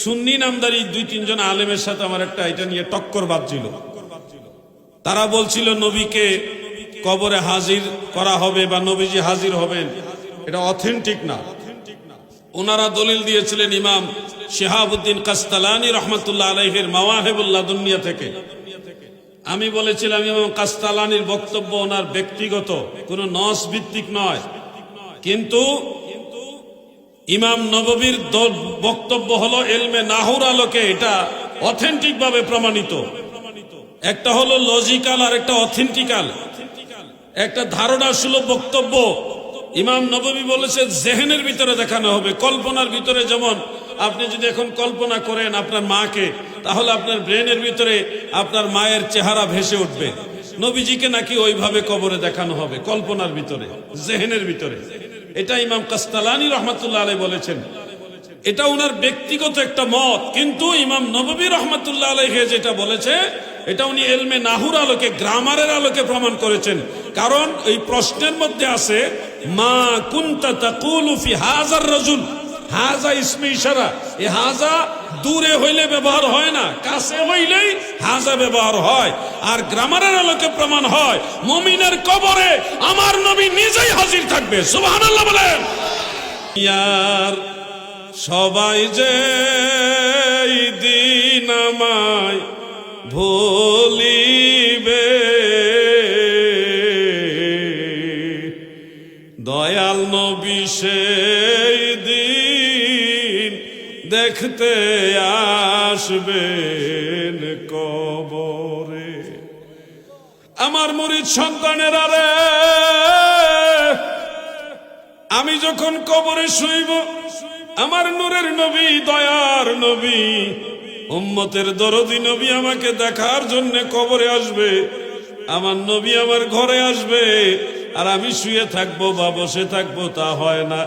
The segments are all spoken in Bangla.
সুন্নি নামদারি দুই তিনজন আলেমের সাথে আমার একটা এটা নিয়ে টক্কর বাজছিল। তারা বলছিল নবীকে কবরে হাজির করা হবে বা নবীজি হাজির হবেন, এটা অথেন্টিক না। ওনারা দলিল দিয়েছিলেন ইমাম শিহাবুদ্দিন কাস্তালানি রহমতুল্লাহ আলাইহির মাওয়াহিবুল লাদুনিয়া থেকে। আমি বলেছিলাম ইমাম কাস্তালানির বক্তব্য ওনার ব্যক্তিগত, কোনো নস ভিত্তিক নয়, কিন্তু ইমাম নববীর বক্তব্য হলো ইলমে নাহুর আলোকে এটা অথেন্টিক ভাবে প্রমাণিত। একটা হলো লজিক্যাল আর একটা অথেন্টিক্যাল, একটা ধারণাসুলভ বক্তব্য। ইমাম নববী বলেছে জেহেনের ভিতরে দেখানো হবে, কল্পনার ভিতরে। যেমন আপনি যদি এখন কল্পনা করেন আপনার মাকে, তাহলে আপনার ব্রেনের ভিতরে আপনার মায়ের চেহারা ভেসে উঠবে। নবীজিকে নাকি ওইভাবে কবরে দেখানো হবে, কল্পনার ভিতরে, জেহেনের ভিতরে। এটা ইমাম কাস্তালানি রহমতুল্লাহ আলাইহি বলেছেন। এটা ওনার ব্যক্তিগত একটা মত, কিন্তু ইমাম নববী রহমতুল্লাহ আলাইহি যেটা বলেছে এটা উনি ইলমে নাহুর আলোকে, গ্রামারের আলোকে প্রমাণ করেছেন। কারণ এই প্রশ্নের মধ্যে আছে মা কুনতা তাকুলু ফি হাযার রাজুল, হাযা ইসমে ইশারা। এই হাযা দূরে হইলে ব্যবহার হয় না, কাছে হইলেই হাযা ব্যবহার হয়। আর গ্রামারের আলোকে প্রমাণ হয় মুমিনের কবরে আমার নবী নিজেই হাজির থাকবে। সুবহানাল্লাহ বলেন। ইয়ার সবাই যে দিন আমায় ভুলিবে, দয়াল নবী সেই দিন দেখতে আসবেন কবরে। আমার মুরিদ সন্তানেরা রে, আমি যখন কবরে শুইব, আমার নূরের নবী, দয়ার নবী, উম্মতের দরদি নবী আমাকে দেখার জন্য কবরে আসবে। আমার নবী আমার ঘরে আসবে, আর আমি শুয়ে থাকবো বা বসে থাকবো তা হয় না।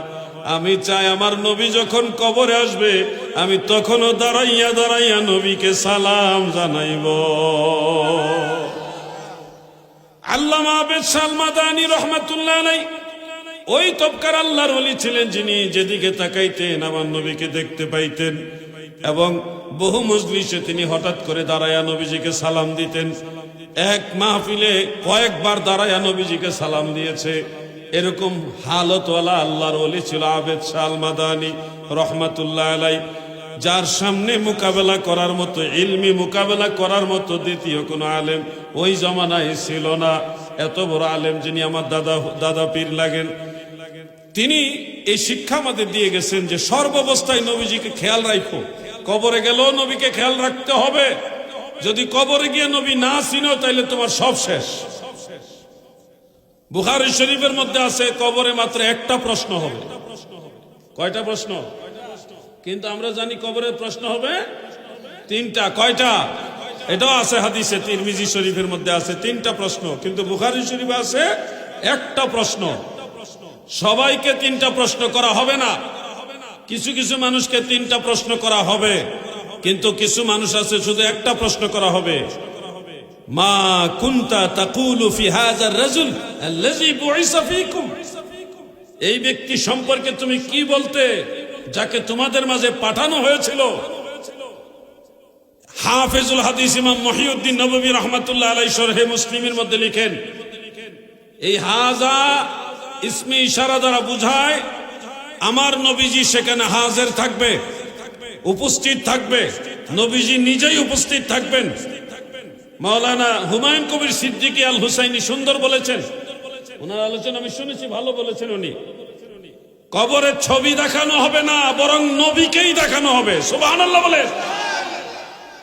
আমি চাই আমার নবী যখন কবরে আসবে, আমি তখনও দাঁড়াইয়া দাঁড়াইয়া নবীকে সালাম জানাইব। আল্লামা আবেদ শাহ মাদানী রহমাতুল্লাহ আলাইহি ওই তবকার আল্লাহর ওলি ছিলেন, যিনি যেদিকে তাকাইতেন আমার নবীকে দেখতে পাইতেন। এবং বহু মজলিসে তিনি হঠাৎ করে দাঁড়ায়া নবীজিকে সালাম দিতেন। এক মাহফিলে কয়েকবার দাঁড়ায়া নবীজিকে সালাম দিয়েছে। এরকম হালতওয়ালা আল্লাহর ওলি ছিল আবেদ শাহ মাদানী রহমাতুল্লাহ আলাইহি, যার সামনে মোকাবেলা করার মতো, ইলমি মোকাবেলা করার মতো দ্বিতীয় কোনো আলেম ওই জমানায় ছিল না। এত বড় আলেম যিনি আমার দাদা পীর লাগেন, তিনি এই শিক্ষা আমাদের দিয়ে গেছেন যে সর্বাবস্থায় নবীজিকে খেয়াল রাখো। কবরে গেলেও নবীকে খেয়াল রাখতে হবে। যদি কবরে গিয়ে নবী না চিনো তাইলে তোমার সব শেষ। বুখারী শরীফের মধ্যে আছে কবরে মাত্র একটা প্রশ্ন হবে। কয়টা প্রশ্ন? কিন্তু আমরা জানি কবরের প্রশ্ন হবে তিনটা। কয়টা? এটাও আছে হাদিসে, তিরমিজি শরীফের মধ্যে আছে তিনটা প্রশ্ন, কিন্তু বুখারী শরীফে আছে একটা প্রশ্ন। সবাইকে তিনটা প্রশ্ন করা হবে না, কিছু কিছু মানুষকে তিনটা প্রশ্ন করা হবে, কিন্তু কিছু মানুষ আছে শুধু একটা প্রশ্ন করা হবে। মা কুনতা তাকুলু ফি হাযার রাজুল আল্লাযী বুইসা ফীকুম, এই ব্যক্তি সম্পর্কে তুমি কি বলতে যাকে তোমাদের মাঝে পাঠানো হয়েছিল। হাফেজুল হাদিস ইমাম মহিউদ্দিন নববী রহমাতুল্লাহ আলাইহি শরহে মুসলিমের মধ্যে লিখেন, এই হাযা ইসমে ইশারা দ্বারা বুঝায় আমার নবীজি সেখানে হাজির থাকবে, উপস্থিত থাকবে, নবীজি নিজেই উপস্থিত থাকবেন। মাওলানা হুমায়ুন কবির সিদ্দিকী আল হুসাইনি সুন্দর বলেছেন, ওনার আলোচনা আমি শুনেছি, ভালো বলেছেন উনি। কবরের ছবি দেখানো হবে না, বরং নবীকেই দেখানো হবে। সুবহানাল্লাহ বলেন।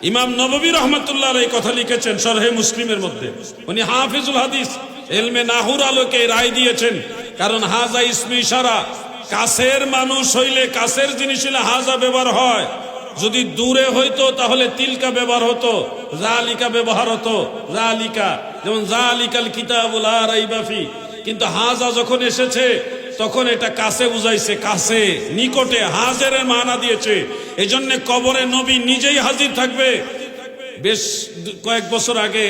ইমাম নববী রহমাতুল্লাহ আলাইহি কথা লিখেছেন শরহে মুসলিমের মধ্যে। উনি হাফিজুল হাদিস, ইলমে নাহুর আলোকে রায় দিয়েছেন। কারণ হাযা ইসমে ইশারা, কাছের মানুষ হইলে, কাছের জিনিস হইলে হাযা ব্যবহার হয়। যদি দূরে হইতো তাহলে তিলকা ব্যবহার হতো, যালিকা ব্যবহার হতো। যালিকা যেমন যালিকাল কিতাবু লা রাইবা ফি, কিন্তু হাযা যখন এসেছে তখন এটা কাছে বুঝাইছে, কাছে, নিকটে, হাজিরের মানা দিয়েছে। এজন্য কবরে নবী নিজেই হাজির থাকবে। বেশ কয়েক বছর আগে